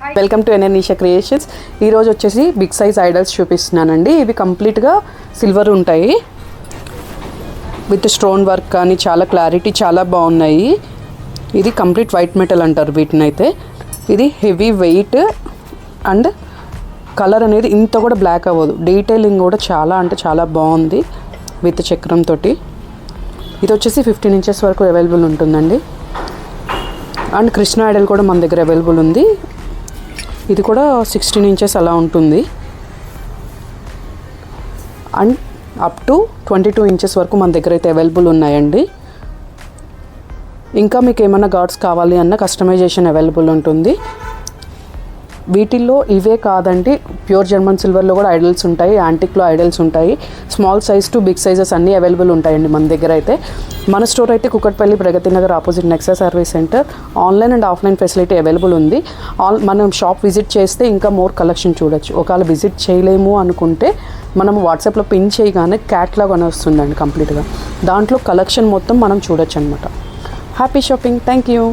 Welcome to ఎన్ఎన్నిషా creations. ఈరోజు వచ్చేసి big size idols చూపిస్తున్నానండి. ఇవి కంప్లీట్గా సిల్వర్ ఉంటాయి విత్ స్టోన్ వర్క్ కానీ చాలా క్లారిటీ చాలా బాగున్నాయి. ఇది కంప్లీట్ వైట్ మెటల్ అంటారు వీటిని అయితే. ఇది హెవీ వెయిట్ అండ్ కలర్ అనేది ఇంత కూడా బ్లాక్ అవ్వదు. డీటెయిలింగ్ కూడా చాలా అంటే చాలా బాగుంది విత్ చక్రంతో. ఇది వచ్చేసి 15 ఇంచెస్ వరకు అవైలబుల్ ఉంటుందండి. అండ్ కృష్ణ ఐడల్ కూడా మన దగ్గర అవైలబుల్ ఉంది. ఇది కూడా 16 ఇంచెస్ అలా ఉంటుంది. అండ్ అప్ టు 22 ఇంచెస్ వరకు మన దగ్గర అయితే అవైలబుల్ ఉన్నాయండి. ఇంకా మీకు ఏమైనా గార్డ్స్ కావాలి అన్న కస్టమైజేషన్ అవైలబుల్ ఉంటుంది. వీటిల్లో ఇవే కాదండి, ప్యూర్ జర్మన్ సిల్వర్లో కూడా ఐడల్స్ ఉంటాయి, యాంటిక్లో ఐడల్స్ ఉంటాయి. Small size to big sizes అన్నీ అవైలబుల్ ఉంటాయండి మన దగ్గర అయితే. మన స్టోర్ అయితే Kukatpally Pragathi Nagar opposite Nexa service centre. Online and offline facility available ఉంది. మనం షాప్ విజిట్ చేస్తే ఇంకా మోర్ కలెక్షన్ చూడొచ్చు. ఒకవేళ విజిట్ చేయలేము అనుకుంటే మనం వాట్సాప్లో పిన్ చేయగానే క్యాట్లాగ్ అని వస్తుందండి కంప్లీట్గా. దాంట్లో కలెక్షన్ మొత్తం మనం చూడొచ్చు అనమాట. Happy shopping. Thank you.